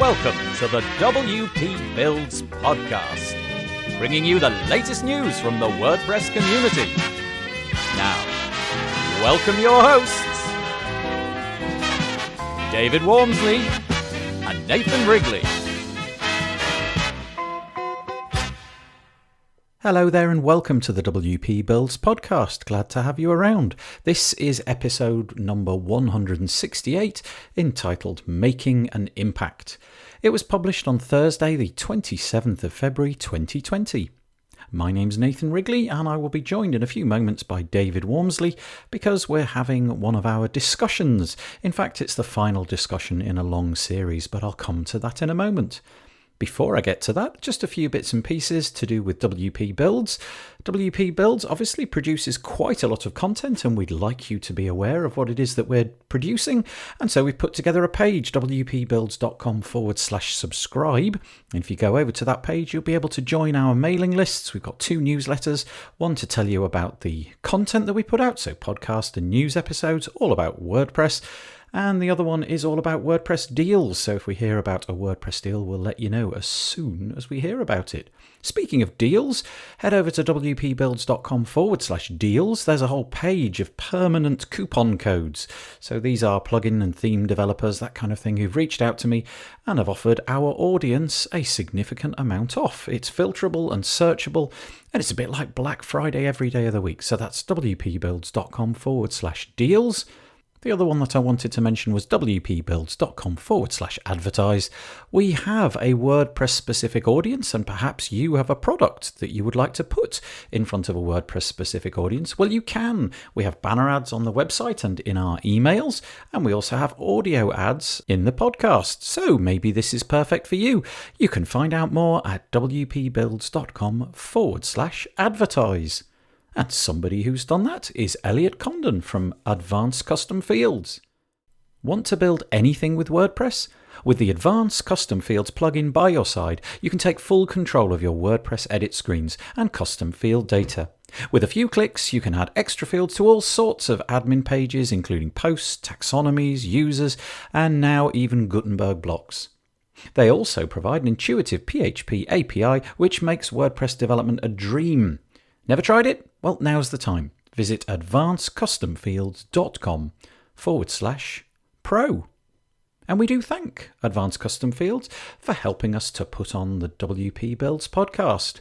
Welcome to the WP Builds podcast, bringing you the latest news from the WordPress community. Now, welcome your hosts, David Wormsley and Nathan Wrigley. Hello there and welcome to the WP Builds podcast. Glad to have you around. This is episode number 168, entitled Making an Impact. It was published on Thursday, the 27th of February 2020. My name's Nathan Wrigley and I will be joined in a few moments by David Wormsley because we're having one of our discussions. In fact, it's the final discussion in a long series, but I'll come to that in a moment. Before I get to that, just a few bits and pieces to do with WP Builds. WP Builds obviously produces quite a lot of content and we'd like you to be aware of what it is that we're producing. And so we've put together a page, wpbuilds.com/subscribe. And if you go over to that page, you'll be able to join our mailing lists. We've got two newsletters, one to tell you about the content that we put out, so podcast and news episodes, all about WordPress. And the other one is all about WordPress deals. So if we hear about a WordPress deal, we'll let you know as soon as we hear about it. Speaking of deals, head over to wpbuilds.com/deals. There's a whole page of permanent coupon codes. So these are plugin and theme developers, that kind of thing, who've reached out to me and have offered our audience a significant amount off. It's filterable and searchable, and it's a bit like Black Friday every day of the week. So that's wpbuilds.com/deals. The other one that I wanted to mention was wpbuilds.com/advertise. We have a WordPress specific audience and perhaps you have a product that you would like to put in front of a WordPress specific audience. Well, you can. We have banner ads on the website and in our emails, and we also have audio ads in the podcast. So maybe this is perfect for you. You can find out more at wpbuilds.com/advertise. And somebody who's done that is Elliot Condon from Advanced Custom Fields. Want to build anything with WordPress? With the Advanced Custom Fields plugin by your side, you can take full control of your WordPress edit screens and custom field data. With a few clicks, you can add extra fields to all sorts of admin pages, including posts, taxonomies, users, and now even Gutenberg blocks. They also provide an intuitive PHP API, which makes WordPress development a dream. Never tried it? Well, now's the time. Visit advancedcustomfields.com/pro. And we do thank Advanced Custom Fields for helping us to put on the WP Builds podcast.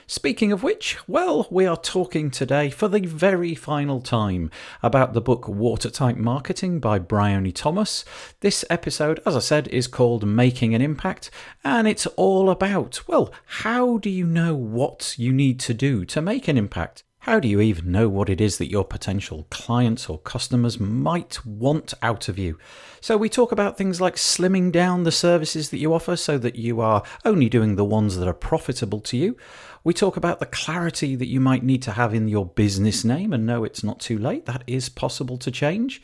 Speaking of which, well, we are talking today for the very final time about the book Watertight Marketing by Bryony Thomas. This episode, as I said, is called Making an Impact, and it's all about, well, how do you know what you need to do to make an impact? How do you even know what it is that your potential clients or customers might want out of you? So we talk about things like slimming down the services that you offer so that you are only doing the ones that are profitable to you. We talk about the clarity that you might need to have in your business name, and no, it's not too late. That is possible to change.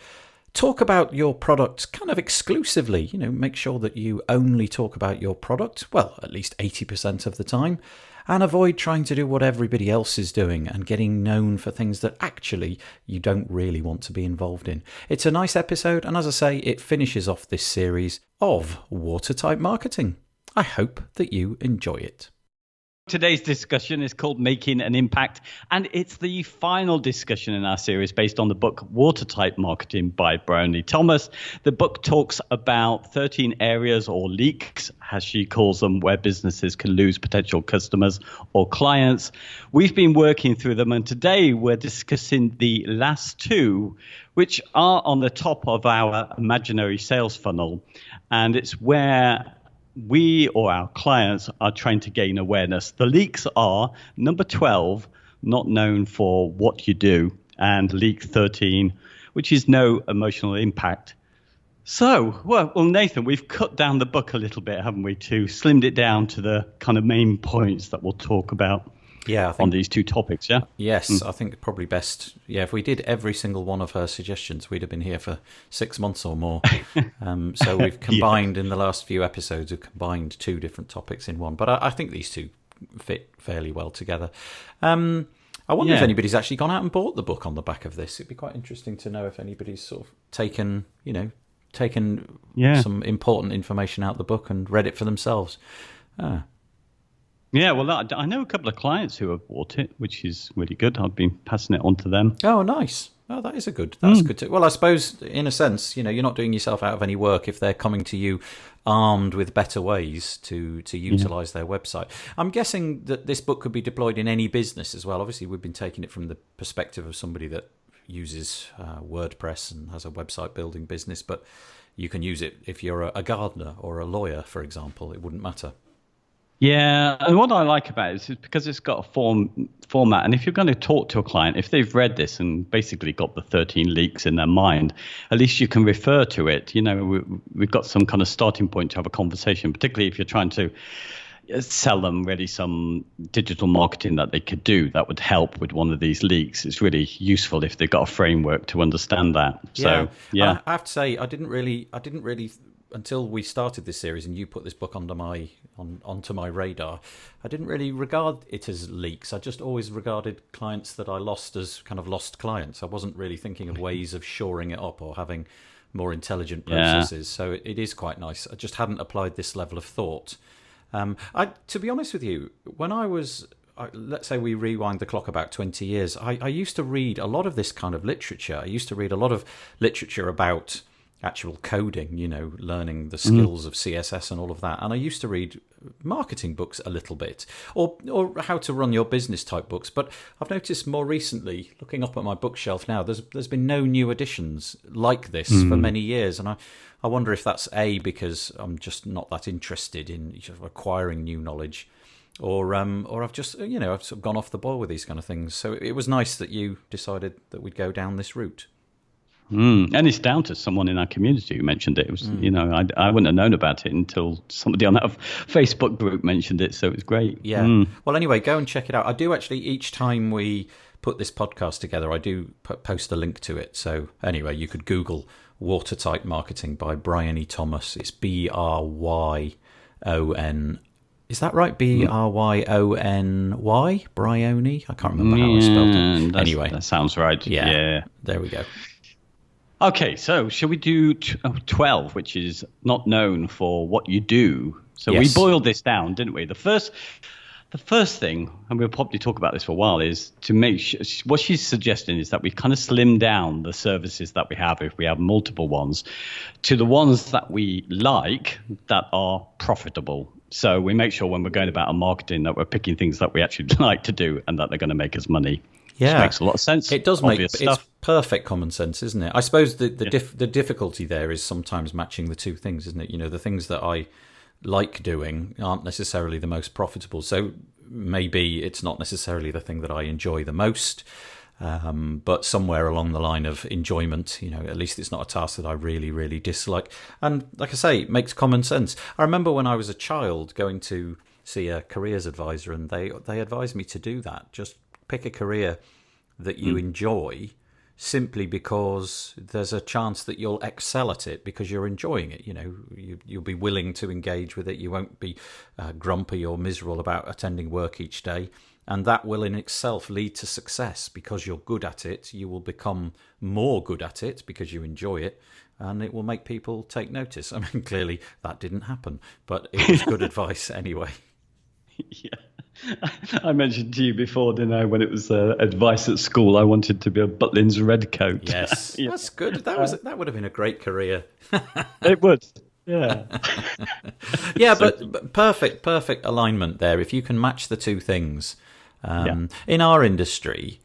Talk about your product kind of exclusively. Make sure that you only talk about your product, well, at least 80% of the time. And avoid trying to do what everybody else is doing and getting known for things that actually you don't really want to be involved in. It's a nice episode, and as I say, it finishes off this series of Watertight Marketing. I hope that you enjoy it. Today's discussion is called Making an Impact, and it's the final discussion in our series based on the book Watertight Marketing by Bryony Thomas. The book talks about 13 areas or leaks, as she calls them, where businesses can lose potential customers or clients. We've been working through them, and today we're discussing the last two, which are on the top of our imaginary sales funnel, and it's where we or our clients are trying to gain awareness. The leaks are number 12, not known for what you do, and leak 13, which is no emotional impact. So, well, Nathan, we've cut down the book a little bit, haven't we, slimmed it down to the kind of main points that we'll talk about. Yeah, I think, on these two topics, yeah? Yes, I think probably best, if we did every single one of her suggestions, we'd have been here for 6 months or more. So we've combined, in the last few episodes, we've combined two different topics in one. But I think these two fit fairly well together. I wonder if anybody's actually gone out and bought the book on the back of this. It'd be quite interesting to know if anybody's sort of taken taken some important information out of the book and read it for themselves. Yeah, well, I know a couple of clients who have bought it, which is really good. I've been passing it on to them. Oh, nice. Oh, that is good too. Well, I suppose in a sense, you're not doing yourself out of any work if they're coming to you armed with better ways to utilize their website. I'm guessing that this book could be deployed in any business as well. Obviously, we've been taking it from the perspective of somebody that uses WordPress and has a website building business, but you can use it if you're a gardener or a lawyer, for example. It wouldn't matter. Yeah, and what I like about it is because it's got a format, and if you're going to talk to a client, if they've read this and basically got the 13 leaks in their mind, at least you can refer to it. We've got some kind of starting point to have a conversation, particularly if you're trying to sell them really some digital marketing that they could do that would help with one of these leaks. It's really useful if they've got a framework to understand that. So, yeah. I have to say, I didn't really until we started this series and you put this book onto my radar, I didn't really regard it as leaks. I just always regarded clients that I lost as kind of lost clients. I wasn't really thinking of ways of shoring it up or having more intelligent processes. So it is quite nice. I just hadn't applied this level of thought. To be honest with you, when let's say we rewind the clock about 20 years, I used to read a lot of this kind of literature. I used to read a lot of literature about actual coding, learning the skills of CSS and all of that. And I used to read marketing books a little bit, or how to run your business type books. But I've noticed more recently, looking up at my bookshelf now, there's been no new editions like this for many years. And I wonder if that's because I'm just not that interested in acquiring new knowledge, or I've just, I've sort of gone off the boil with these kind of things. So it was nice that you decided that we'd go down this route. And it's down to someone in our community who mentioned it. It was, I wouldn't have known about it until somebody on that Facebook group mentioned it. So it was great. Yeah. Well, anyway, go and check it out. I do actually, each time we put this podcast together, I do post a link to it. So anyway, you could Google Watertight Marketing by Bryony Thomas. It's Bryony. Is that right? Bryony? Bryony? I can't remember how I spelled it. Anyway. That sounds right. Yeah. There we go. Okay, so shall we do 12, which is not known for what you do? So we boiled this down, didn't we? The first thing, and we'll probably talk about this for a while, is to make sure, what she's suggesting is that we kind of slim down the services that we have, if we have multiple ones, to the ones that we like that are profitable. So we make sure when we're going about our marketing that we're picking things that we actually like to do and that they're going to make us money. Yeah, which makes a lot of sense. It does make it's perfect common sense, isn't it? I suppose the difficulty there is sometimes matching the two things, isn't it? The things that I like doing aren't necessarily the most profitable. So maybe it's not necessarily the thing that I enjoy the most, but somewhere along the line of enjoyment, at least it's not a task that I really, really dislike. And like I say, it makes common sense. I remember when I was a child going to see a careers advisor, and they advised me to do that. Just pick a career that you enjoy, simply because there's a chance that you'll excel at it because you're enjoying it. You'll be willing to engage with it. You won't be grumpy or miserable about attending work each day. And that will in itself lead to success because you're good at it. You will become more good at it because you enjoy it. And it will make people take notice. I mean, clearly that didn't happen, but it was good advice anyway. Yeah. I mentioned to you before, didn't I, when it was advice at school, I wanted to be a Butlins redcoat. Yes, that's good. That would have been a great career. It would, yeah. Yeah, but perfect alignment there. If you can match the two things. In our industry,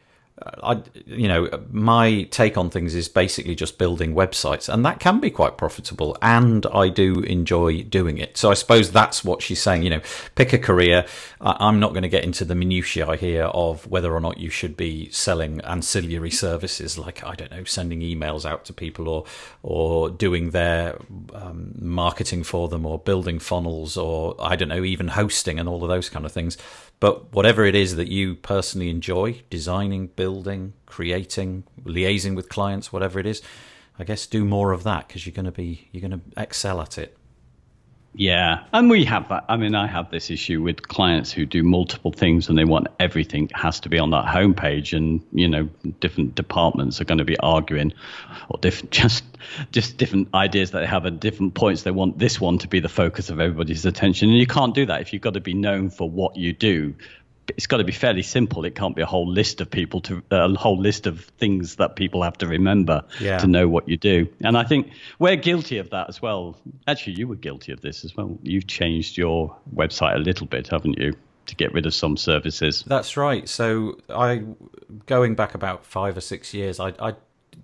my take on things is basically just building websites, and that can be quite profitable, and I do enjoy doing it. So I suppose that's what she's saying, pick a career. I'm not going to get into the minutiae here of whether or not you should be selling ancillary services like, I don't know, sending emails out to people or doing their marketing for them, or building funnels, or I don't know, even hosting and all of those kind of things. But whatever it is that you personally enjoy, designing, building, creating, liaising with clients, whatever it is, I guess do more of that because you're going to excel at it. Yeah, and we have that. I mean, I have this issue with clients who do multiple things and they want everything has to be on that homepage, and different departments are going to be arguing, or different just different ideas that they have at different points. They want this one to be the focus of everybody's attention, and you can't do that if you've got to be known for what you do. It's got to be fairly simple. It can't be a whole list of a whole list of things that people have to remember to know what you do. And I think we're guilty of that as well. Actually, you were guilty of this as well. You've changed your website a little bit, haven't you, to get rid of some services? That's right. So going back about 5 or 6 years, I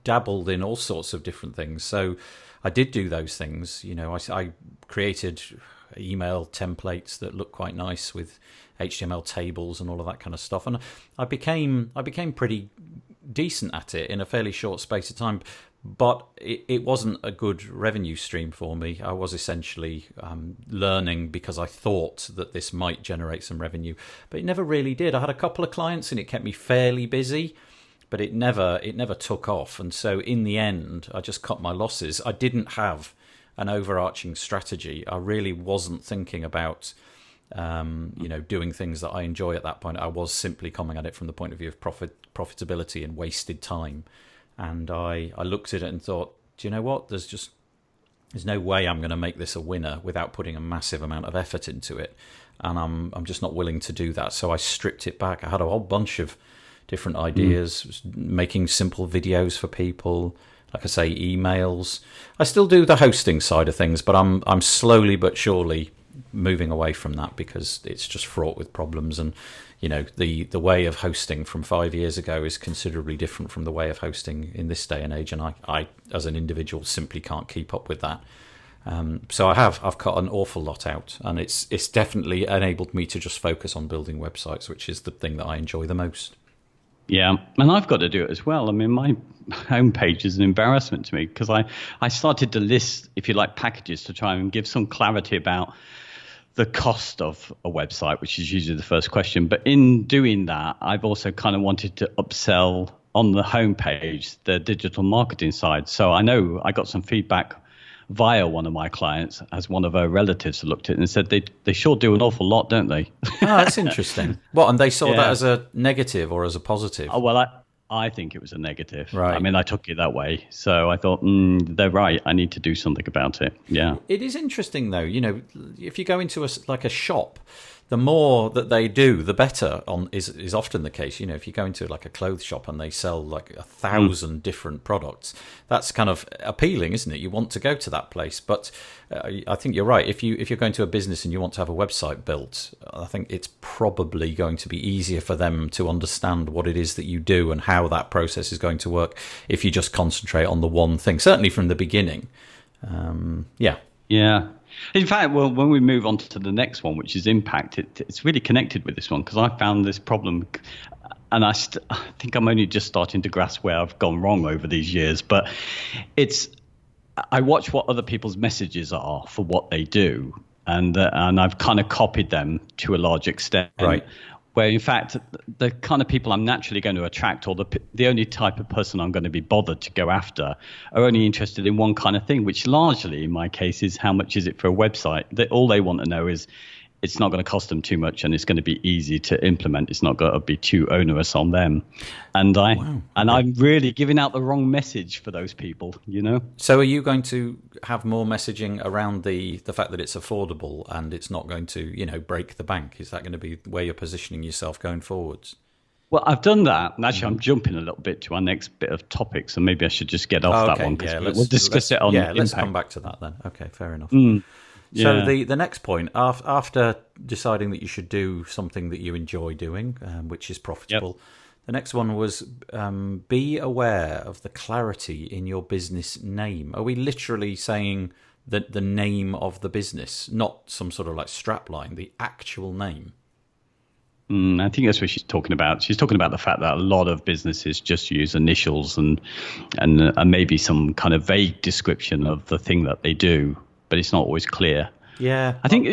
dabbled in all sorts of different things. So I did do those things. I created email templates that look quite nice with HTML tables and all of that kind of stuff, and I became pretty decent at it in a fairly short space of time. But it wasn't a good revenue stream for me. I was essentially learning because I thought that this might generate some revenue, but it never really did. I had a couple of clients and it kept me fairly busy, but it never took off. And so in the end, I just cut my losses. I didn't have an overarching strategy. I really wasn't thinking about doing things that I enjoy at that point. I was simply coming at it from the point of view of profitability and wasted time. And I looked at it and thought, do you know what? There's no way I'm going to make this a winner without putting a massive amount of effort into it. And I'm just not willing to do that. So I stripped it back. I had a whole bunch of different ideas, making simple videos for people, like I say, emails. I still do the hosting side of things, but I'm slowly but surely moving away from that because it's just fraught with problems. And the way of hosting from 5 years ago is considerably different from the way of hosting in this day and age, and I as an individual simply can't keep up with that. So I've cut an awful lot out, and it's definitely enabled me to just focus on building websites, which is the thing that I enjoy the most. Yeah, and I've got to do it as well. I mean, my homepage is an embarrassment to me because I started to list, if you like, packages to try and give some clarity about the cost of a website, which is usually the first question. But in doing that, I've also kind of wanted to upsell on the homepage the digital marketing side. So I know I got some feedback via one of my clients as one of her relatives looked at it and said they sure do an awful lot, don't they? Oh, that's interesting. What, and they saw that as a negative or as a positive? Oh, well, I think it was a negative. Right. I mean, I took it that way. So I thought, they're right. I need to do something about it. Yeah. It is interesting, though. If you go into a shop, the more that they do, the better is often the case. If you go into like a clothes shop and they sell like 1,000 different products, that's kind of appealing, isn't it? You want to go to that place. But I think you're right. If you're going to a business and you want to have a website built, I think it's probably going to be easier for them to understand what it is that you do and how that process is going to work if you just concentrate on the one thing, certainly from the beginning. Yeah. In fact, well, when we move on to the next one, which is impact, it's really connected with this one because I found this problem, and I think I'm only just starting to grasp where I've gone wrong over these years. But I watch what other people's messages are for what they do, and I've kind of copied them to a large extent. Right. Where in fact the kind of people I'm naturally going to attract, or the only type of person I'm going to be bothered to go after, are only interested in one kind of thing, which largely in my case is how much is it for a website. All they want to know is it's not going to cost them too much and it's going to be easy to implement. It's not going to be too onerous on them. And I'm really giving out the wrong message for those people, So are you going to have more messaging around the fact that it's affordable and it's not going to, break the bank? Is that going to be where you're positioning yourself going forwards? Well, I've done that. And actually, I'm jumping a little bit to our next bit of topic. So maybe I should just get off that one because we'll discuss it on impact. Let's come back to that then. Okay, fair enough. So the next point, after deciding that you should do something that you enjoy doing, which is profitable, the next one was be aware of the clarity in your business name. Are we literally saying that the name of the business, not some sort of like strapline, the actual name? I think that's what she's talking about. She's talking about the fact that a lot of businesses just use initials and maybe some kind of vague description of the thing that they do, but it's not always clear. Yeah. I think,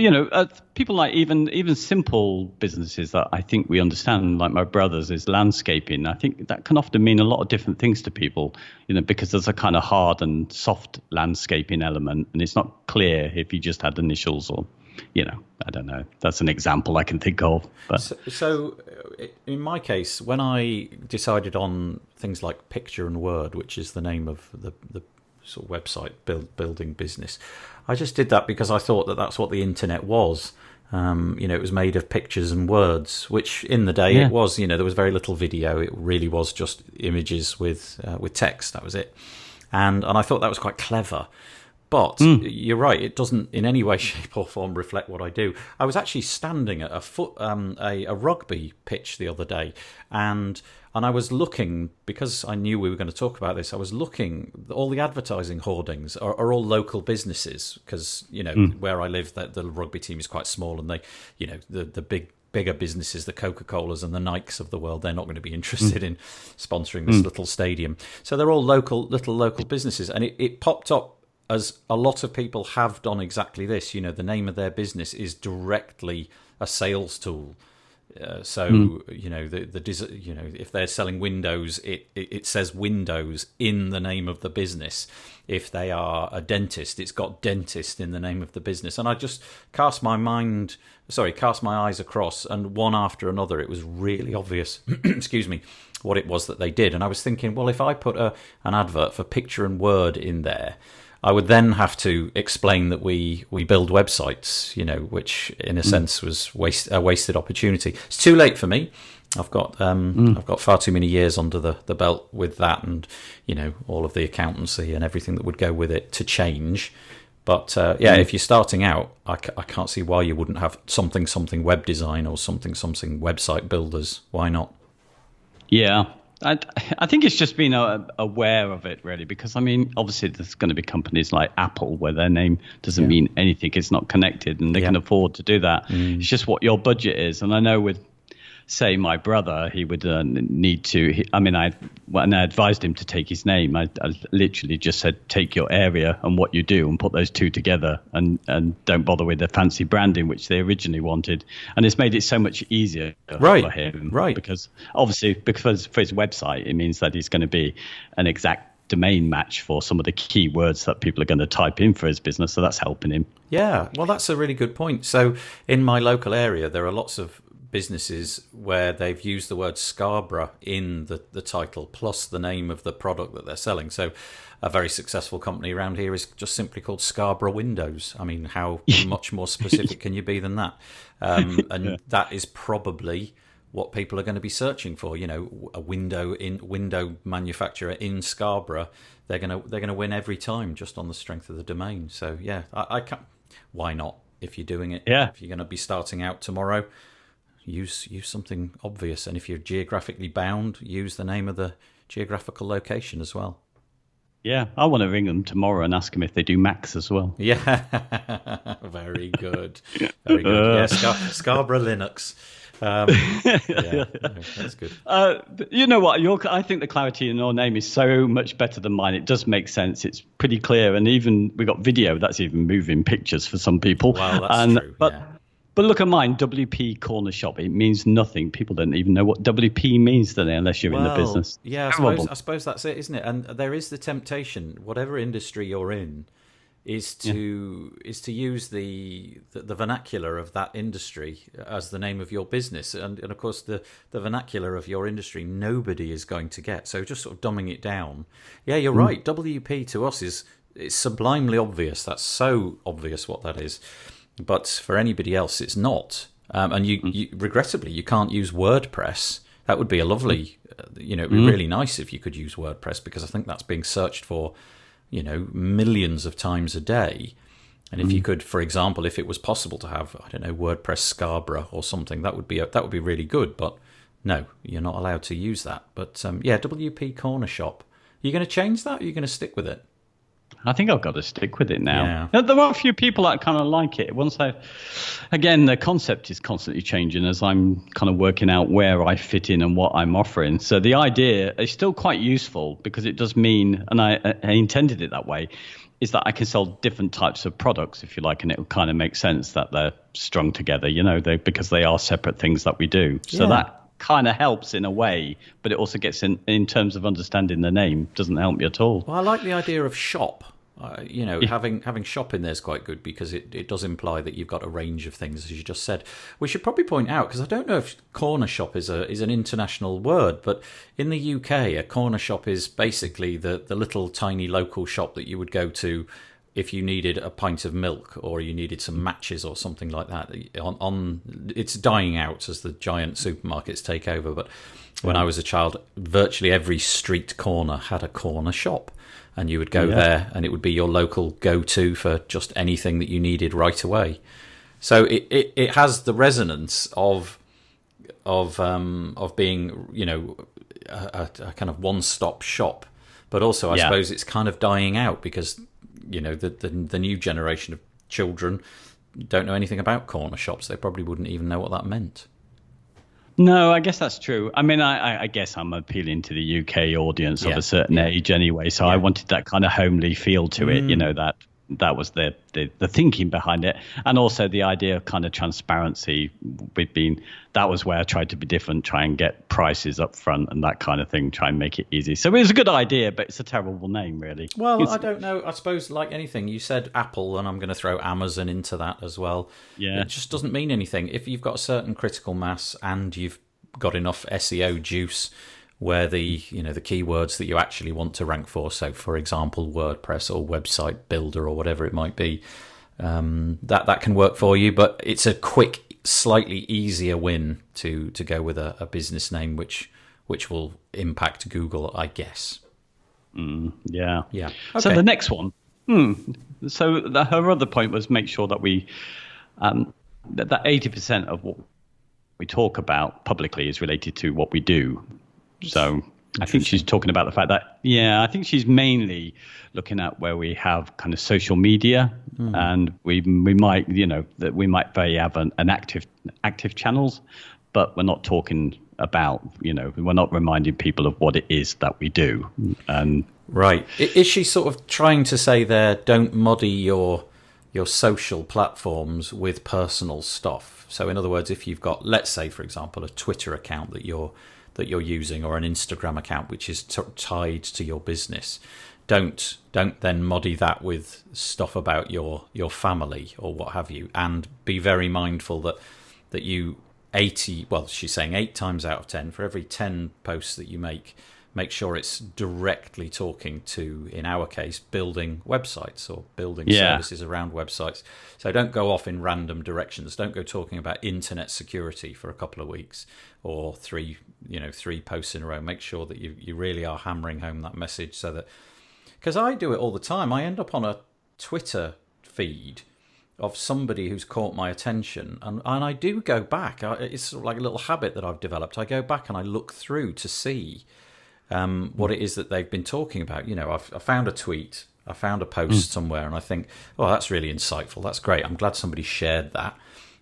people like even simple businesses that I think we understand, like my brother's is landscaping. I think that can often mean a lot of different things to people, because there's a kind of hard and soft landscaping element, and it's not clear if you just had initials or, I don't know. That's an example I can think of. But so in my case, when I decided on things like Picture and Word, which is the name of the sort of website building business, I just did that because I thought that that's what the internet was. It was made of pictures and words, which in the day it was. There was very little video. It really was just images with text. That was it. And I thought that was quite clever. But you're right, it doesn't in any way, shape or form reflect what I do. I was actually standing at a rugby pitch the other day, and I was looking, because I knew we were going to talk about this, I was looking, all the advertising hoardings are all local businesses, because, where I live, the rugby team is quite small, and they, the bigger businesses, the Coca-Colas and the Nikes of the world, they're not going to be interested in sponsoring this little stadium. So they're all little local businesses, and it popped up as a lot of people have done exactly this. The name of their business is directly a sales tool. If they're selling windows, it says Windows in the name of the business. If they are a dentist, it's got dentist in the name of the business. And I just cast my eyes across, and one after another, it was really obvious, excuse me, what it was that they did. And I was thinking, well, if I put an advert for Picture and Word in there, I would then have to explain that we build websites, which in a sense was a wasted opportunity. It's too late for me. I've got far too many years under the belt with that, and all of the accountancy and everything that would go with it to change. But if you're starting out, I can't see why you wouldn't have something web design or something website builders. Why not? Yeah. I think it's just being aware of it, really, because, obviously there's going to be companies like Apple where their name doesn't mean anything. It's not connected, and they can afford to do that. It's just what your budget is. And I know with, say, my brother, he would need to. When I advised him to take his name, I literally just said, take your area and what you do and put those two together, and don't bother with the fancy branding, which they originally wanted. And it's made it so much easier for him. Right. Because obviously, because for his website, it means that he's going to be an exact domain match for some of the key words that people are going to type in for his business. So that's helping him. Yeah, well, that's a really good point. So in my local area, there are lots of businesses where they've used the word Scarborough in the title plus the name of the product that they're selling. So a very successful company around here is just simply called Scarborough Windows. How much more specific can you be than that? And that is probably what people are going to be searching for. A window manufacturer in Scarborough. They're going to win every time just on the strength of the domain. So I can't. Why not? If you're doing it, if you're going to be starting out tomorrow, use something obvious. And if you're geographically bound, use the name of the geographical location as well. Yeah, I want to ring them tomorrow and ask them if they do Macs as well. Yeah, very good. Very good. Yeah, Scarborough Linux. That's good. You know what? I think the clarity in your name is so much better than mine. It does make sense. It's pretty clear. And even we got video that's even moving pictures for some people. Well, that's true. But look at mine, WP Corner Shop. It means nothing. People don't even know what WP means, do they, unless you're in the business. Yeah, I suppose that's it, isn't it? And there is the temptation, whatever industry you're in, is to use the vernacular of that industry as the name of your business. And of course, the vernacular of your industry, nobody is going to get. So just sort of dumbing it down. Yeah, you're right. WP to us is sublimely obvious. That's so obvious what that is. But for anybody else, it's not. And you regrettably, you can't use WordPress. That would be a lovely, it'd be really nice if you could use WordPress, because I think that's being searched for, millions of times a day. And if you could, for example, if it was possible to have, I don't know, WordPress Scarborough or something, that would be really good. But no, you're not allowed to use that. But WP Corner Shop. Are you going to change that, or are you going to stick with it? I think I've got to stick with it now. Yeah. There are a few people that kind of like it. Again, the concept is constantly changing as I'm kind of working out where I fit in and what I'm offering. So the idea is still quite useful, because it does mean, and I intended it that way, is that I can sell different types of products, if you like, and it will kind of make sense that they're strung together, because they are separate things that we do. So that kind of helps in a way, but it also gets in terms of understanding the name, doesn't help me at all. Well, I like the idea of shop. Having shop in there is quite good because it does imply that you've got a range of things, as you just said. We should probably point out, because I don't know if corner shop is an international word, but in the UK, a corner shop is basically the little tiny local shop that you would go to if you needed a pint of milk or you needed some matches or something like that. It's dying out as the giant supermarkets take over, but when I was a child, virtually every street corner had a corner shop. And you would go there, and it would be your local go-to for just anything that you needed right away. So it has the resonance of being, a kind of one-stop shop. But also, I suppose it's kind of dying out because, the new generation of children don't know anything about corner shops. They probably wouldn't even know what that meant. No, I guess that's true. I mean, I guess I'm appealing to the UK audience of a certain age anyway, so I wanted that kind of homely feel to it, that was the thinking behind it. And also the idea of kind of transparency. That was where I tried to be different, try and get prices up front and that kind of thing, try and make it easy. So it was a good idea, but it's a terrible name, really. Well, I don't know. I suppose, like anything, you said Apple, and I'm going to throw Amazon into that as well. Yeah. It just doesn't mean anything. If you've got a certain critical mass and you've got enough SEO juice where the keywords that you actually want to rank for, so for example WordPress or website builder or whatever it might be, that can work for you. But it's a quick, slightly easier win to go with a business name which will impact Google, I guess. Yeah. Okay. So the next one. So her other point was make sure that we that 80% of what we talk about publicly is related to what we do. So I think she's talking about the fact that, I think she's mainly looking at where we have kind of social media, and we might, that we might have an active channels, but we're not talking about, we're not reminding people of what it is that we do. And right. Is she sort of trying to say there, don't muddy your social platforms with personal stuff? So in other words, if you've got, let's say, for example, a Twitter account that you're using, or an Instagram account which is tied to your business, don't then muddy that with stuff about your family or what have you, and be very mindful that you she's saying 8 times out of 10, for every 10 posts that you make sure it's directly talking to, in our case, building websites or building services around websites. So don't go off in random directions. Don't go talking about internet security for a couple of weeks or 3 posts in a row. Make sure that you really are hammering home that message, so that, because I do it all the time. I end up on a Twitter feed of somebody who's caught my attention, and I do go back. It's sort of like a little habit that I've developed. I go back and I look through to see what it is that they've been talking about. I found a tweet, I found a post somewhere, and I think, oh, that's really insightful. That's great. I'm glad somebody shared that.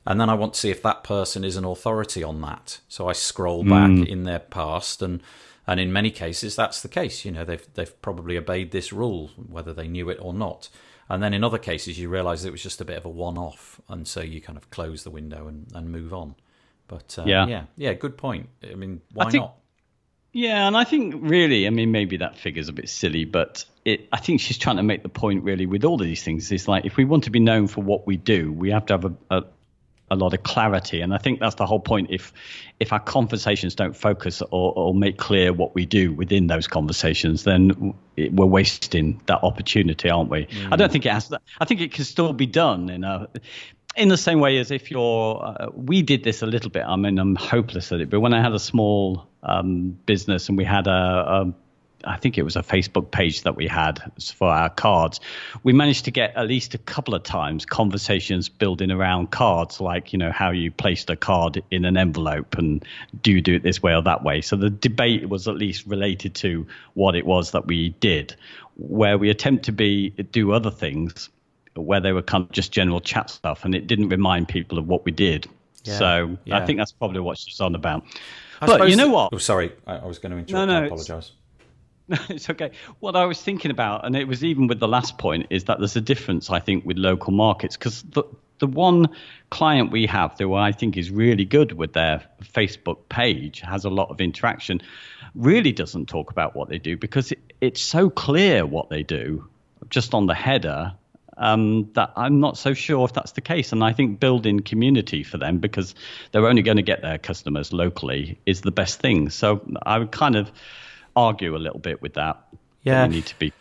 And then I want to see if that person is an authority on that. So I scroll back in their past, and in many cases that's the case. They've probably obeyed this rule, whether they knew it or not. And then in other cases you realise it was just a bit of a one-off, and so you kind of close the window and move on. But good point. I mean, why not? Yeah, and I think really, I mean, maybe that figure's a bit silly, but I think she's trying to make the point really with all of these things. It's like, if we want to be known for what we do, we have to have a lot of clarity. And I think that's the whole point. If our conversations don't focus or make clear what we do within those conversations, then we're wasting that opportunity, aren't we? I don't think it has that. I think it can still be done in the same way as if we did this a little bit. I mean, I'm hopeless at it, but when I had a small business and we had I think it was a Facebook page that we had for our cards, we managed to get at least a couple of times conversations building around cards, like, how you placed a card in an envelope and do you do it this way or that way. So the debate was at least related to what it was that we did, where we attempt to do other things where they were kind of just general chat stuff, and it didn't remind people of what we did. I think that's probably what she's on about. But you know what? Oh, sorry, I was going to interrupt. I apologise. It's okay. What I was thinking about, and it was even with the last point, is that there's a difference, I think, with local markets, because the one client we have who I think is really good with their Facebook page, has a lot of interaction, really doesn't talk about what they do, because it's so clear what they do just on the header, that I'm not so sure if that's the case. And I think building community for them, because they're only going to get their customers locally, is the best thing. So I would kind of argue a little bit with that. Yeah. You need to be.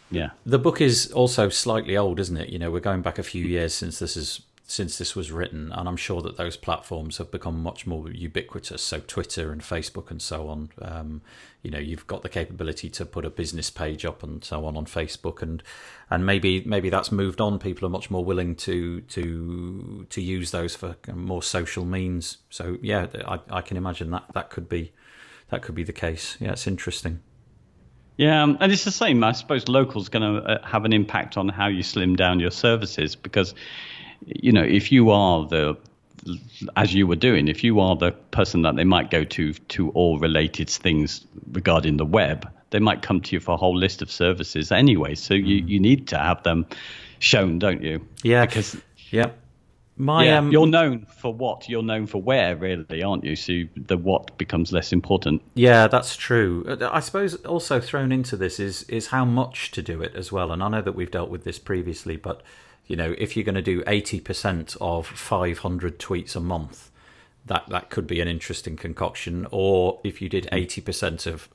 Yeah. The book is also slightly old, isn't it? We're going back a few years since this was written, and I'm sure that those platforms have become much more ubiquitous. So Twitter and Facebook and so on. You've got the capability to put a business page up and so on Facebook, and maybe that's moved on. People are much more willing to use those for more social means. So yeah, I can imagine that could be the case. Yeah, it's interesting. Yeah, and it's the same. I suppose local's going to have an impact on how you slim down your services, because if you are as you were doing, if you are the person that they might go to all related things regarding the web, they might come to you for a whole list of services anyway. So you need to have them shown, don't you? Yeah. Because yeah. You're known for what? You're known for where, really, aren't you? So the what becomes less important. Yeah, that's true. I suppose also thrown into this is how much to do it as well. And I know that we've dealt with this previously, but if you're going to do 80% of 500 tweets a month, that could be an interesting concoction. Or if you did 80% of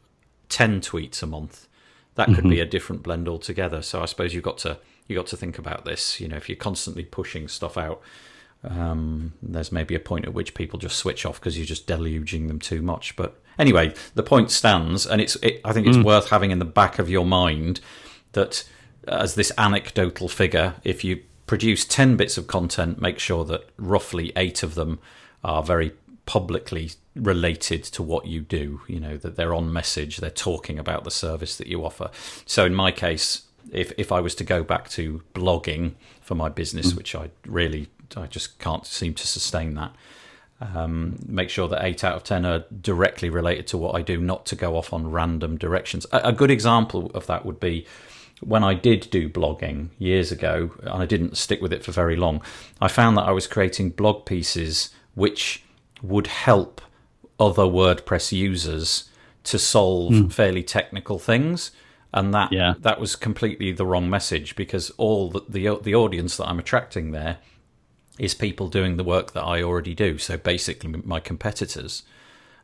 10 tweets a month, that could be a different blend altogether. So I suppose you've got to think about this. If you're constantly pushing stuff out, there's maybe a point at which people just switch off because you're just deluging them too much. But anyway, the point stands, and I think it's worth having in the back of your mind that as this anecdotal figure, if you produce 10 bits of content, make sure that roughly 8 of them are very publicly related to what you do, that they're on message, they're talking about the service that you offer. So in my case, if I was to go back to blogging for my business, which I just can't seem to sustain that, make sure that 8 out of 10 are directly related to what I do, not to go off on random directions. A good example of that would be when I did do blogging years ago, and I didn't stick with it for very long, I found that I was creating blog pieces which would help other WordPress users to solve fairly technical things. And that was completely the wrong message, because all the audience that I'm attracting there is people doing the work that I already do. So basically my competitors.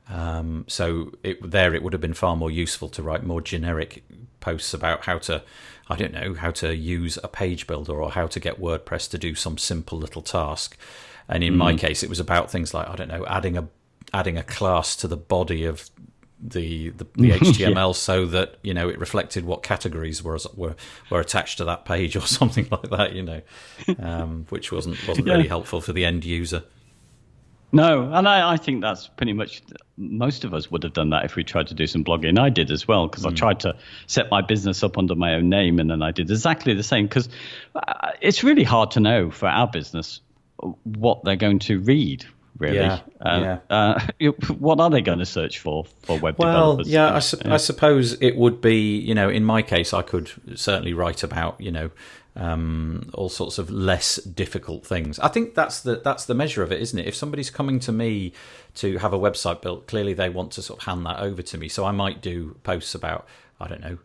So it would have been far more useful to write more generic posts about how to use a page builder or how to get WordPress to do some simple little task. And in my case, it was about things like, adding a class to the body of the HTML so that it reflected what categories were attached to that page or something like that, which wasn't really helpful for the end user. No, and I think that's pretty much, most of us would have done that if we tried to do some blogging. I did as well, because I tried to set my business up under my own name, and then I did exactly the same, because it's really hard to know for our business what they're going to read, really. What are they going to search for web developers? Well, yeah, I suppose it would be, in my case, I could certainly write about, all sorts of less difficult things. I think that's the measure of it, isn't it? If somebody's coming to me to have a website built, clearly they want to sort of hand that over to me. So I might do posts about,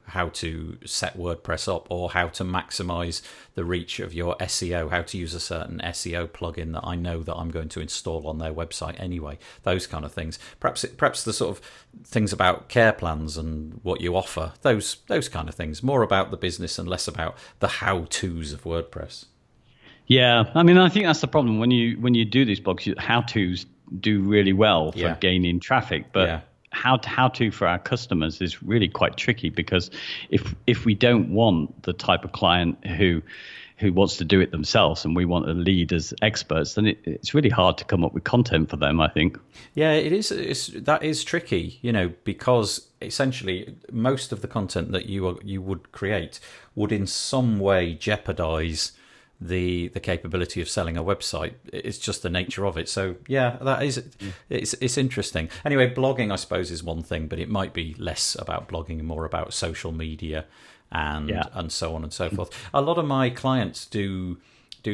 how to set WordPress up, or how to maximize the reach of your SEO, how to use a certain SEO plugin that I know that I'm going to install on their website anyway, those kind of things. Perhaps the sort of things about care plans and what you offer, those kind of things, more about the business and less about the how-tos of WordPress. Yeah, I mean, I think that's the problem when you do these blogs. How-tos do really well for gaining traffic, but how to for our customers is really quite tricky, because if we don't want the type of client who wants to do it themselves, and we want to lead as experts, then it's really hard to come up with content for them, I think. Yeah, it is. That is tricky, because essentially most of the content that you would create would in some way jeopardize the capability of selling a website. It's just the nature of it. So yeah, that is it's interesting. Anyway, blogging I suppose is one thing, but it might be less about blogging and more about social media and so on and so forth. A lot of my clients do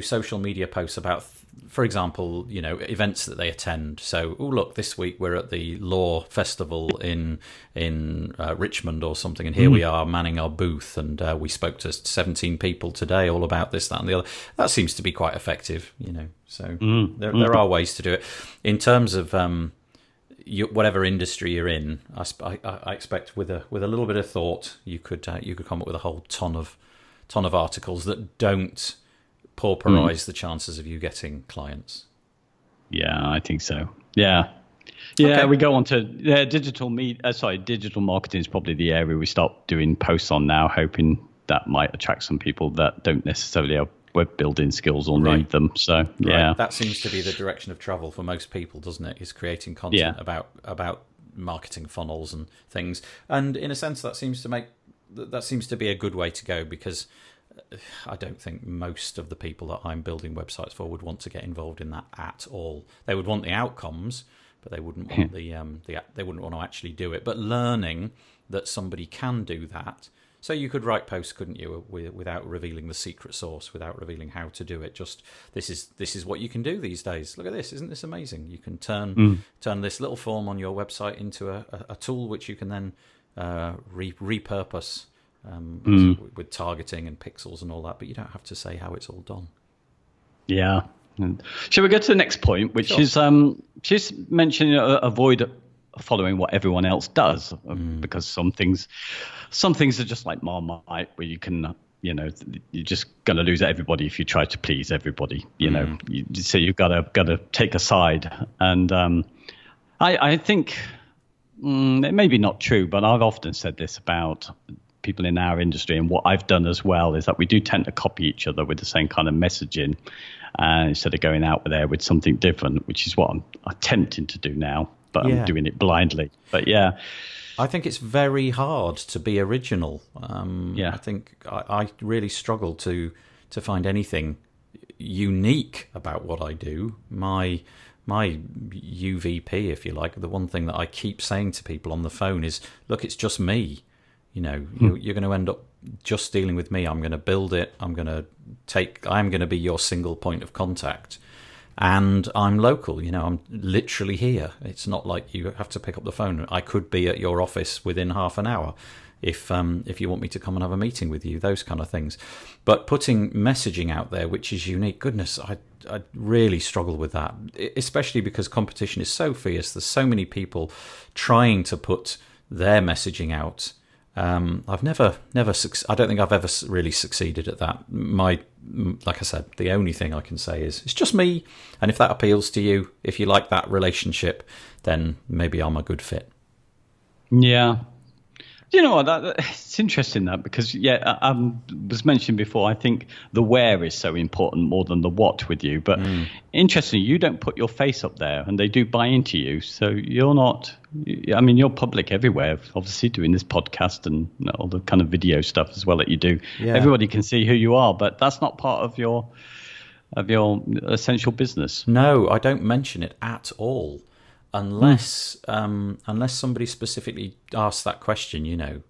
social media posts about, for example, events that they attend. So, look, this week we're at the Law Festival in Richmond or something, and here we are manning our booth, and we spoke to 17 people today all about this, that, and the other. That seems to be quite effective, So there are ways to do it. In terms of whatever industry you're in, I expect with a little bit of thought, you could come up with a whole ton of articles that don't pauperize the chances of you getting clients. Yeah, I think so. Yeah. Okay. We go on to digital marketing is probably the area we start doing posts on now, hoping that might attract some people that don't necessarily have web building skills or need them. So that seems to be the direction of travel for most people, doesn't it? Is creating content about marketing funnels and things. And in a sense, that seems to be a good way to go, because I don't think most of the people that I'm building websites for would want to get involved in that at all. They would want the outcomes, but they wouldn't want they wouldn't want to actually do it. But learning that somebody can do that, so you could write posts, couldn't you, without revealing the secret sauce, without revealing how to do it. Just this is what you can do these days. Look at this, isn't this amazing? You can turn this little form on your website into a tool which you can then repurpose. With targeting and pixels and all that, but you don't have to say how it's all done. Yeah. Shall we go to the next point, which is she's mentioning avoid following what everyone else does, because some things are just like Marmite, where you can you're just going to lose everybody if you try to please everybody. So you've got to take a side, and I think it may be not true, but I've often said this about people in our industry, and what I've done as well is that we do tend to copy each other with the same kind of messaging, instead of going out there with something different, which is what I'm attempting to do now, but I'm doing it blindly. But I think it's very hard to be original. I think I really struggle to find anything unique about what I do. My UVP, if you like, the one thing that I keep saying to people on the phone is, look, it's just me. You're going to end up just dealing with me. I'm going to build it. I'm going to be your single point of contact, and I'm local. I'm literally here. It's not like you have to pick up the phone. I could be at your office within half an hour if you want me to come and have a meeting with you. Those kind of things. But putting messaging out there which is unique, goodness, I really struggle with that, especially because competition is so fierce. There's so many people trying to put their messaging out. I've never I don't think I've ever really succeeded at that. Like I said, the only thing I can say is it's just me, and if that appeals to you, if you like that relationship, then maybe I'm a good fit. Yeah. You know what? It's interesting that, because was mentioned before, I think the where is so important more than the what with you. But interestingly, you don't put your face up there, and they do buy into you. So you're not. I mean, you're public everywhere. Obviously, doing this podcast and all the kind of video stuff as well that you do. Yeah. Everybody can see who you are, but that's not part of your essential business. No, I don't mention it at all. Unless somebody specifically asks that question,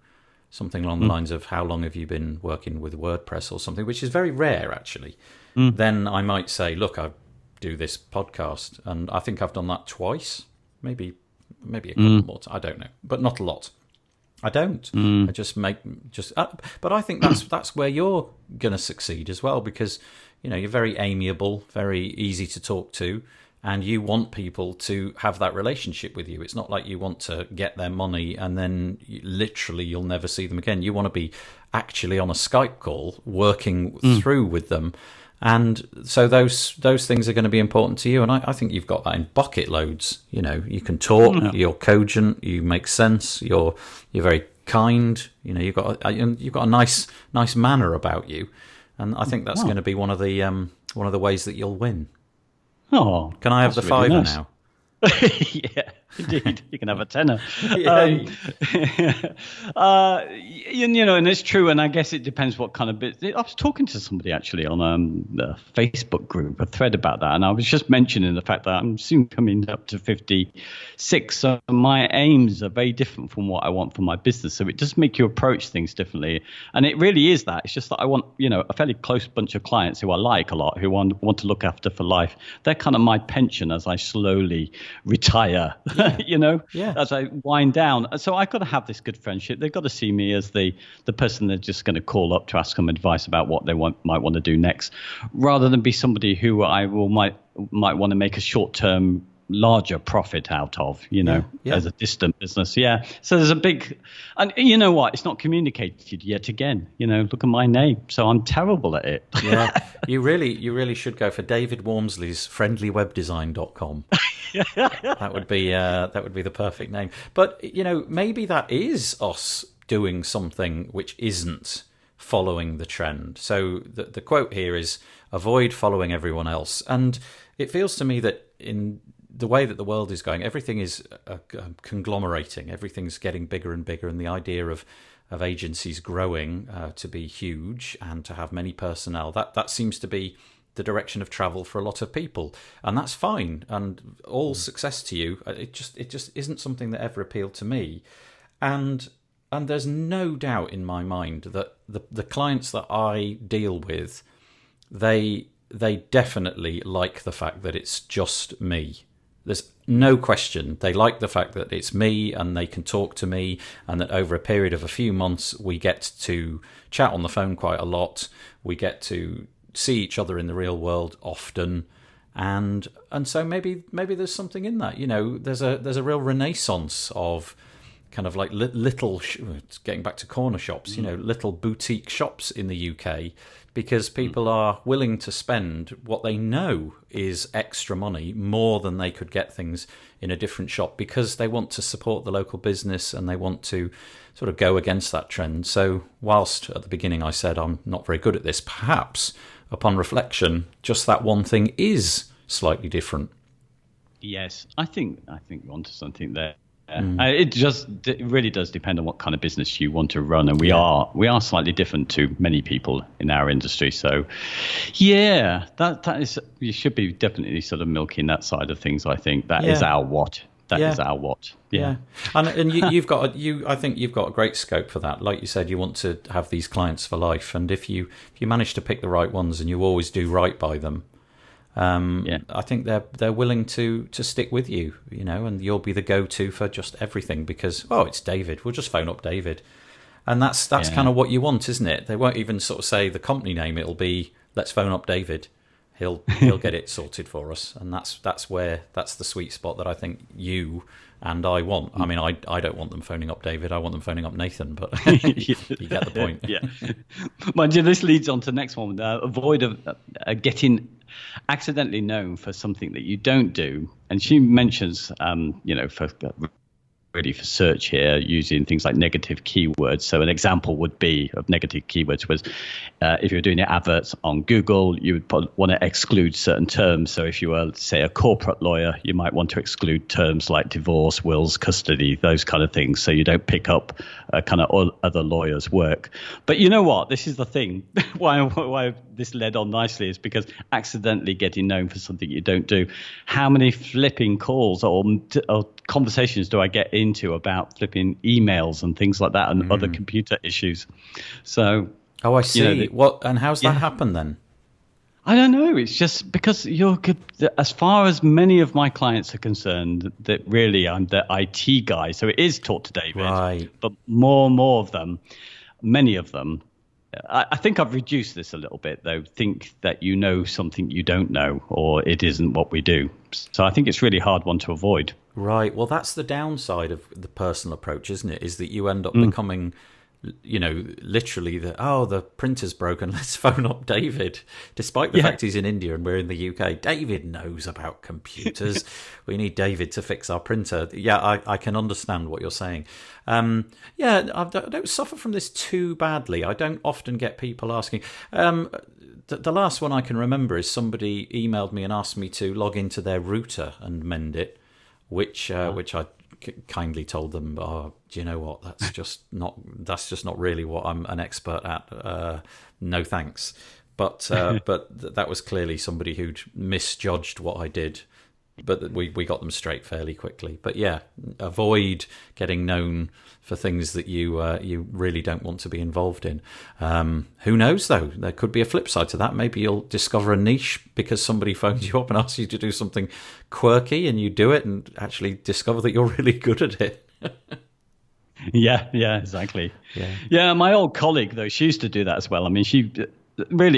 something along the lines of how long have you been working with WordPress or something, which is very rare actually, then I might say, look, I do this podcast, and I think I've done that twice, maybe a couple more. I don't know, but not a lot. I don't. I but I think that's where you're going to succeed as well, because you're very amiable, very easy to talk to. And you want people to have that relationship with you. It's not like you want to get their money and then literally you'll never see them again. You want to be actually on a Skype call working through with them. And so those things are going to be important to you. And I think you've got that in bucket loads. You can talk, you're cogent, you make sense, you're very kind. You've got a nice manner about you. And I think that's going to be one of the ways that you'll win. Oh, can I have the really fiver nice. now? Yeah. Indeed, you can have a tenner. Yay. And it's true. And I guess it depends what kind of business. I was talking to somebody actually on the Facebook group, a thread about that, and I was just mentioning the fact that I'm soon coming up to 56. So my aims are very different from what I want for my business. So it does make you approach things differently. And it really is that. It's just that I want, a fairly close bunch of clients who I like a lot, who want to look after for life. They're kind of my pension as I slowly retire. As I wind down. So I've got to have this good friendship. They've got to see me as the person they're just going to call up to ask them advice about what they might want to do next, rather than be somebody who might want to make a short-term larger profit out of, as a distant business. Yeah. So there's a big, and you know what? It's not communicated yet again. Look at my name. So I'm terrible at it. Yeah. You really should go for David Wormsley's friendlywebdesign.com. That would be the perfect name. But maybe that is us doing something which isn't following the trend. So the quote here is, avoid following everyone else. And it feels to me that in the way that the world is going, everything is conglomerating. Everything's getting bigger and bigger, and the idea of agencies growing to be huge and to have many personnel, that seems to be the direction of travel for a lot of people, and that's fine. And all success to you. It just isn't something that ever appealed to me, and there's no doubt in my mind that the clients that I deal with, they definitely like the fact that it's just me. There's no question. They like the fact that it's me and they can talk to me, and that over a period of a few months we get to chat on the phone quite a lot. We get to see each other in the real world often, and so maybe there's something in that. There's a real renaissance of kind of like little, getting back to corner shops, little boutique shops in the UK, because people are willing to spend what they know is extra money, more than they could get things in a different shop, because they want to support the local business and they want to sort of go against that trend. So whilst at the beginning I said I'm not very good at this, perhaps upon reflection, just that one thing is slightly different. Yes, I think you're onto something there. It really does depend on what kind of business you want to run, and we are slightly different to many people in our industry. So, yeah, that is, you should be definitely sort of milking that side of things. I think that is our what. That is our what. Yeah. And I think you've got a great scope for that. Like you said, you want to have these clients for life, and if you manage to pick the right ones and you always do right by them, I think they're willing to stick with you, and you'll be the go-to for just everything, because it's David. We'll just phone up David, and that's kind of what you want, isn't it? They won't even sort of say the company name. It'll be, let's phone up David. He'll get it sorted for us, and that's the sweet spot that I think you and I want. I mean, I don't want them phoning up David. I want them phoning up Nathan, but you get the point. Yeah. Mind you, this leads on to the next one. Avoid getting accidentally known for something that you don't do. And she mentions, for search here, using things like negative keywords. So an example would be of negative keywords was if you're doing your adverts on Google, you would want to exclude certain terms. So if you were, say, a corporate lawyer, you might want to exclude terms like divorce, wills, custody, those kind of things, so you don't pick up kind of other lawyers' work. But you know what? This is the thing. why this led on nicely is because accidentally getting known for something you don't do. How many flipping calls or conversations do I get into about flipping emails and things like that, and other computer issues? So, I see. What and how's that happen then? I don't know. It's just because as far as many of my clients are concerned, that really I'm the IT guy. So it is talk to David, right? But more of them, many of them. I think I've reduced this a little bit, though. Think that you know something you don't know, or it isn't what we do. So I think it's really hard one to avoid. Right. Well, that's the downside of the personal approach, isn't it? Is that you end up becoming, literally the printer's broken. Let's phone up David, despite the fact he's in India and we're in the UK. David knows about computers. We need David to fix our printer. Yeah, I can understand what you're saying. I don't suffer from this too badly. I don't often get people asking. The last one I can remember is somebody emailed me and asked me to log into their router and mend it, which I kindly told them, oh, do you know what? That's just not really what I'm an expert at. No thanks. But that was clearly somebody who'd misjudged what I did. But we got them straight fairly quickly. But yeah, avoid getting known for things that you really don't want to be involved in. Who knows, though? There could be a flip side to that. Maybe you'll discover a niche because somebody phones you up and asks you to do something quirky, and you do it and actually discover that you're really good at it. Yeah, exactly. Yeah, my old colleague, though, she used to do that as well. I mean,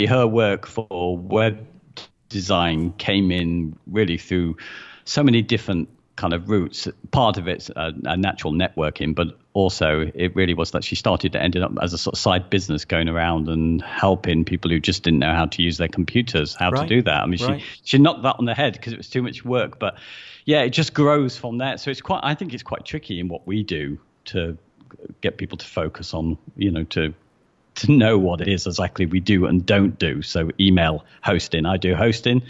her work for web design came in really through so many different kind of routes. Part of it's a natural networking, but also it really was that she ended up as a sort of side business, going around and helping people who just didn't know how to use their computers, to do that. I mean, she knocked that on the head because it was too much work. But yeah, it just grows from there. So I think it's quite tricky in what we do to get people to focus on, to know what it is exactly we do and don't do. So email hosting, I do hosting.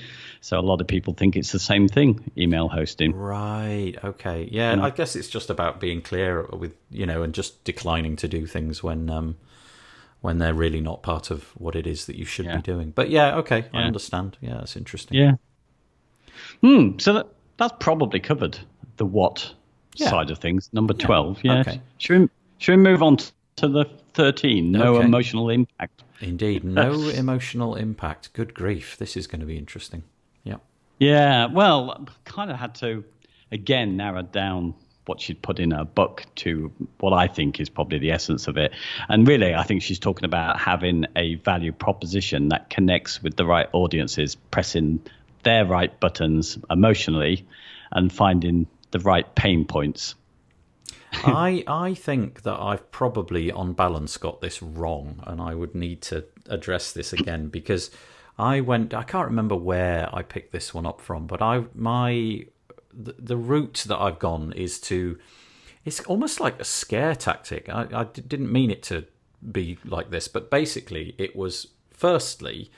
So a lot of people think it's the same thing, email hosting. Right. Okay. Yeah. And I guess it's just about being clear with, and just declining to do things when they're really not part of what it is that you should be doing. But yeah. Okay. I understand. Yeah. That's interesting. Yeah. So that's probably covered the what side of things. Number 12. Yeah. Okay. Should we move on to the 13? No emotional impact. Indeed. No emotional impact. Good grief. This is going to be interesting. Yeah. Yeah. Well, kind of had to, again, narrow down what she'd put in her book to what I think is probably the essence of it. And really, I think she's talking about having a value proposition that connects with the right audiences, pressing their right buttons emotionally and finding the right pain points. I think that I've probably, on balance, got this wrong, and I would need to address this again because I can't remember where I picked this one up from, but the route that I've gone is it's almost like a scare tactic. I didn't mean it to be like this, but basically it was, firstly,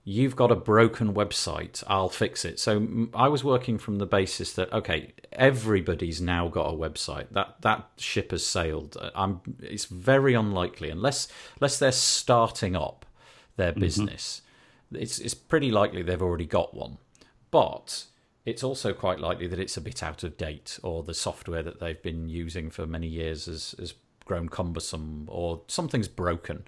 you've got a broken website, I'll fix it. So I was working from the basis that, okay, everybody's now got a website. That ship has sailed. It's very unlikely, unless they're starting up their business, it's pretty likely they've already got one. But it's also quite likely that it's a bit out of date, or the software that they've been using for many years has grown cumbersome, or something's broken.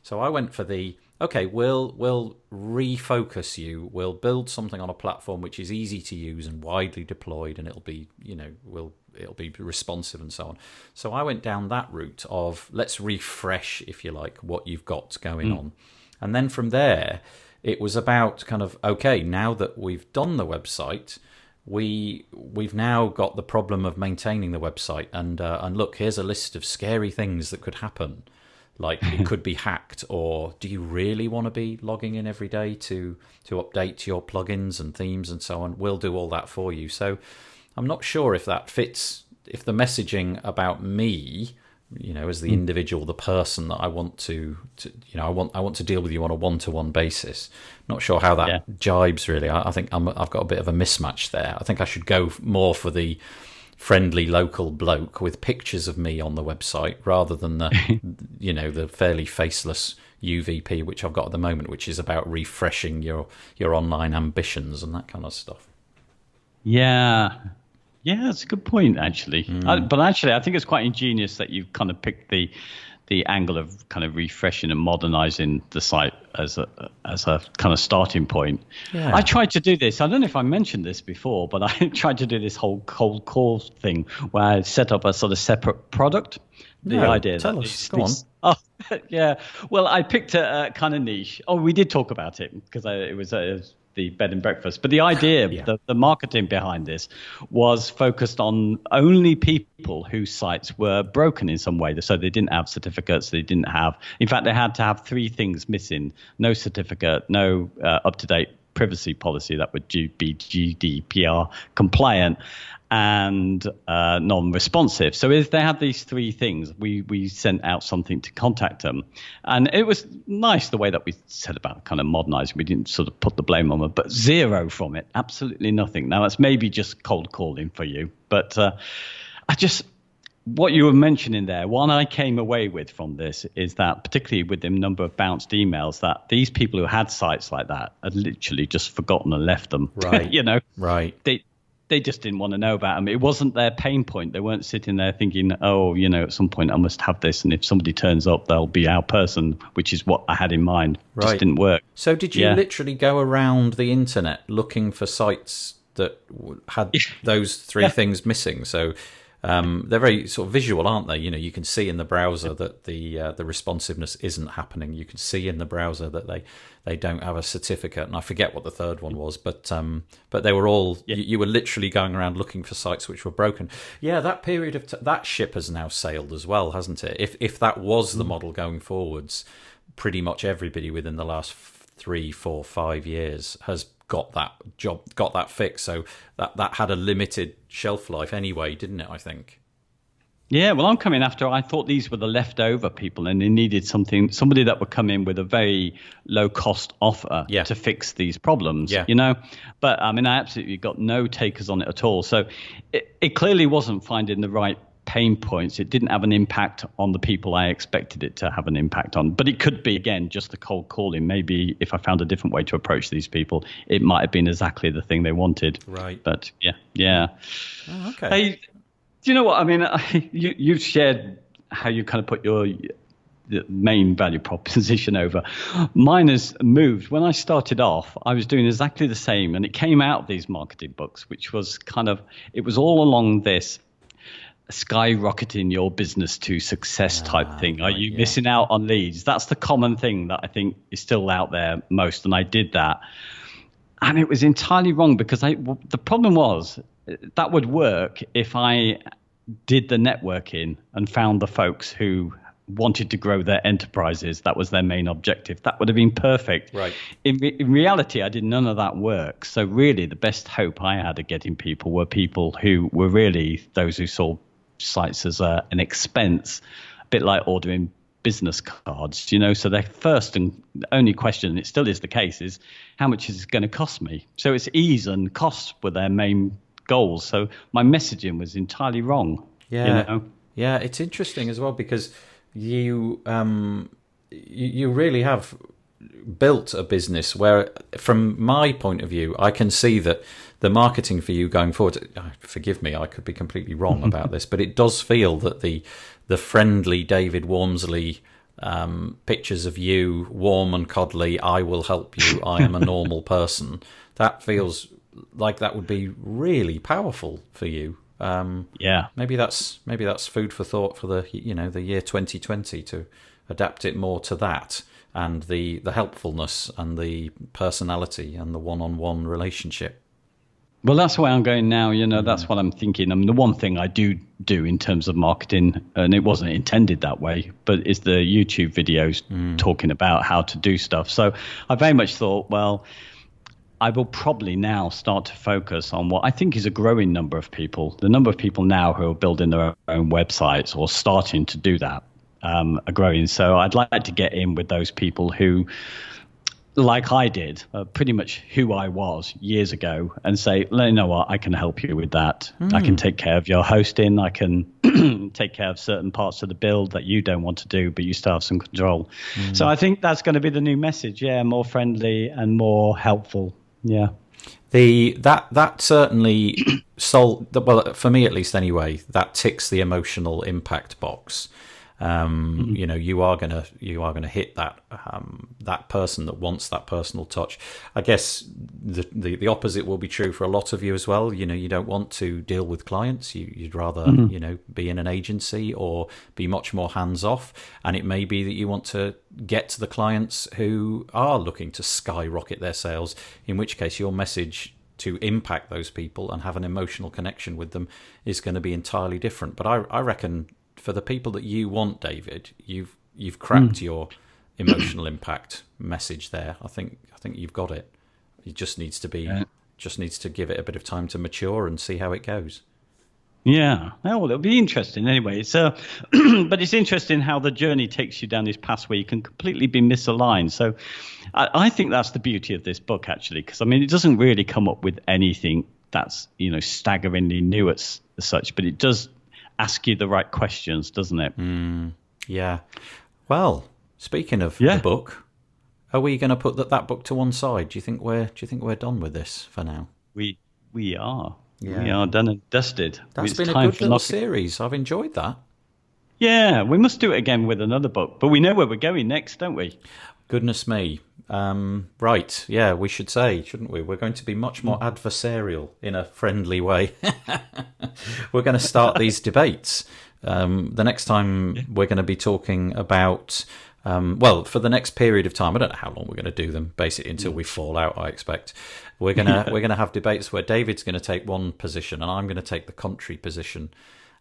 So I went for we'll refocus you. We'll build something on a platform which is easy to use and widely deployed, and it'll be, it'll be responsive and so on. So I went down that route of let's refresh, if you like, what you've got going on. And then from there, it was about kind of, okay, now that we've done the website, we've now got the problem of maintaining the website. And look, here's a list of scary things that could happen. Like it could be hacked, or do you really want to be logging in every day to update your plugins and themes and so on? We'll do all that for you. So I'm not sure if that fits, if the messaging about me, as the individual, the person that I want to I want to deal with you on a one-to-one basis. Not sure how that jibes really. I think I've got a bit of a mismatch there. I think I should go more for the friendly local bloke with pictures of me on the website rather than the the fairly faceless UVP which I've got at the moment, which is about refreshing your online ambitions and that kind of stuff. Yeah, that's a good point actually. But actually I think it's quite ingenious that you've kind of picked the angle of kind of refreshing and modernizing the site as a kind of starting point. Yeah. I tried to do this. I don't know if I mentioned this before, but I tried to do this whole cold call thing where I set up a sort of separate product. Tell us. Go on. Oh, yeah. Well, I picked a kind of niche. Oh, we did talk about it because it was the bed and breakfast. But the idea, the marketing behind this was focused on only people whose sites were broken in some way. So they didn't have certificates. In fact, they had to have three things missing: no certificate, no up-to-date privacy policy that would be GDPR compliant and non-responsive. So if they had these three things, we sent out something to contact them. And it was nice the way that we said about kind of modernizing. We didn't sort of put the blame on them, but zero from it, absolutely nothing. Now, that's maybe just cold calling for you. But what you were mentioning there, one I came away with from this is that, particularly with the number of bounced emails, that these people who had sites like that had literally just forgotten and left them. Right. Right. They just didn't want to know about them. It wasn't their pain point. They weren't sitting there thinking, oh, at some point I must have this. And if somebody turns up, they'll be our person, which is what I had in mind. Right. Just didn't work. So did you literally go around the internet looking for sites that had those three things missing? So they're very sort of visual, aren't they? You can see in the browser that the responsiveness isn't happening. You can see in the browser that they don't have a certificate, and I forget what the third one was, but they were all you were literally going around looking for sites which were broken. Yeah, that period of that ship has now sailed as well, hasn't it? If that was the model going forwards, pretty much everybody within the last 3, 4, 5 years has got that fix. So that had a limited shelf life anyway, didn't it? I think. Yeah, well, I'm coming after. I thought these were the leftover people, and they needed somebody that would come in with a very low cost offer to fix these problems. Yeah. But I mean, I absolutely got no takers on it at all. So it clearly wasn't finding the right pain points. It didn't have an impact on the people I expected it to have an impact on. But it could be, again, just the cold calling. Maybe if I found a different way to approach these people, it might have been exactly the thing they wanted. Right. But yeah. Oh, okay. Hey, do you know what I mean? You've shared how you kind of put your main value proposition over. Mine has moved. When I started off, I was doing exactly the same, and it came out of these marketing books, which was it was all along this skyrocketing your business to success type thing. Are you missing out on leads? That's the common thing that I think is still out there most, and I did that. And it was entirely wrong, because the problem was that would work if I did the networking and found the folks who wanted to grow their enterprises. That was their main objective. That would have been perfect. Right. In reality, I did none of that work. So really, the best hope I had of getting people were people who were really those who saw sites as an expense, a bit like ordering business cards, so their first and only question, and it still is the case, is how much is it going to cost me? So it's ease and cost were their main goals. So my messaging was entirely wrong. Yeah, it's interesting as well, because you really have built a business where, from my point of view, I can see that the marketing for you going forward, forgive me, I could be completely wrong about this, but it does feel that the friendly David Wormsley pictures of you, warm and cuddly, I will help you, I am a normal person, that feels like that would be really powerful for you. Maybe that's food for thought for the year 2020, to adapt it more to that, and the helpfulness and the personality and the one-on-one relationship. Well, that's where I'm going now. That's what I'm thinking. I mean, the one thing I do in terms of marketing, and it wasn't intended that way, but is the YouTube videos talking about how to do stuff. So I very much thought, well, I will probably now start to focus on what I think is a growing number of people. The number of people now who are building their own websites or starting to do that are growing. So I'd like to get in with those people who, like I did, pretty much who I was years ago, and say, you know what, I can help you with that. I can take care of your hosting. I can take care of certain parts of the build that you don't want to do, but you still have some control. So I think that's going to be the new message. Yeah, more friendly and more helpful. Yeah. That certainly well, for me at least anyway, that ticks the emotional impact box. You are gonna hit that person that wants that personal touch. I guess the opposite will be true for a lot of you as well. You don't want to deal with clients. You'd rather be in an agency or be much more hands off. And it may be that you want to get to the clients who are looking to skyrocket their sales. In which case, your message to impact those people and have an emotional connection with them is going to be entirely different. But I reckon, for the people that you want, David, you've cracked your emotional impact message there. I think you've got it. It just needs to give it a bit of time to mature and see how it goes. Yeah, well, it'll be interesting anyway. So, but it's interesting how the journey takes you down this path where you can completely be misaligned. So, I think that's the beauty of this book, actually, because I mean, it doesn't really come up with anything that's staggeringly new as such, but it does ask you the right questions, doesn't it? Yeah. Well, speaking of the book, are we going to put that book to one side? Do you think we're done with this for now? We are. Yeah. We are done and dusted. That's been a good little series. I've enjoyed that. Yeah, we must do it again with another book. But we know where we're going next, don't we? Goodness me. Right. Yeah, we should say, shouldn't we? We're going to be much more adversarial in a friendly way. We're going to start these debates. The next time we're going to be talking about... for the next period of time, I don't know how long we're going to do them, basically until we fall out, I expect. We're gonna have debates where David's going to take one position and I'm going to take the contrary position.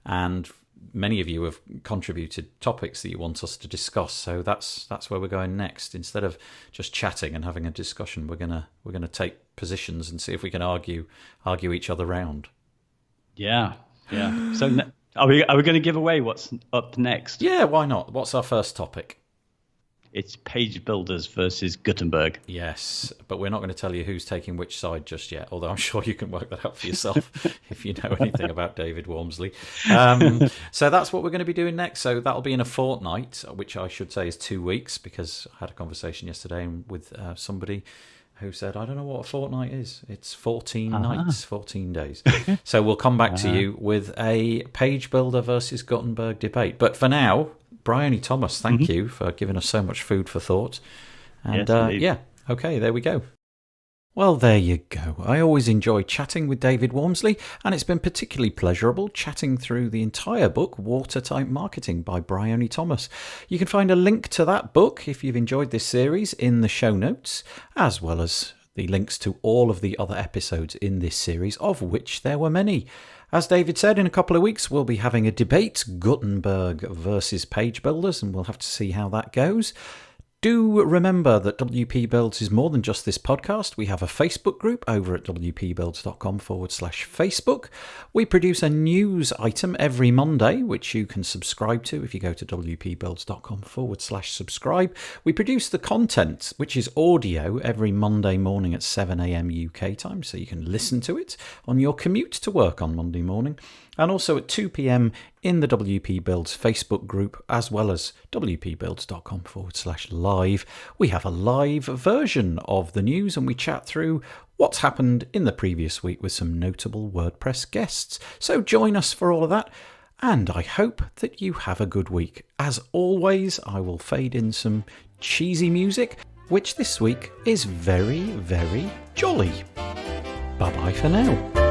And many of you have contributed topics that you want us to discuss, so that's where we're going next. Instead of just chatting and having a discussion, we're gonna take positions and see if we can argue each other round. Yeah. So are we going to give away what's up next? Yeah, why not? What's our first topic? It's page builders versus Gutenberg. Yes, but we're not going to tell you who's taking which side just yet, although I'm sure you can work that out for yourself if you know anything about David Wormsley. So that's what we're going to be doing next. So that'll be in a fortnight, which I should say is 2 weeks, because I had a conversation yesterday with somebody who said, I don't know what a fortnight is. It's 14 nights, 14 days. So we'll come back to you with a page builder versus Gutenberg debate. But for now... Bryony Thomas, thank you for giving us so much food for thought. And okay, there we go. Well, there you go. I always enjoy chatting with David Wormsley, and it's been particularly pleasurable chatting through the entire book, Watertight Marketing by Bryony Thomas. You can find a link to that book if you've enjoyed this series in the show notes, as well as the links to all of the other episodes in this series, of which there were many. As David said, in a couple of weeks, we'll be having a debate, Gutenberg versus page builders, and we'll have to see how that goes. Do remember that WP Builds is more than just this podcast. We have a Facebook group over at wpbuilds.com/Facebook. We produce a news item every Monday, which you can subscribe to if you go to wpbuilds.com/subscribe. We produce the content, which is audio, every Monday morning at 7 a.m. UK time, so you can listen to it on your commute to work on Monday morning. And also at 2 p.m. in the WP Builds Facebook group, as well as wpbuilds.com/live. We have a live version of the news and we chat through what's happened in the previous week with some notable WordPress guests. So join us for all of that, and I hope that you have a good week. As always, I will fade in some cheesy music, which this week is very, very jolly. Bye-bye for now.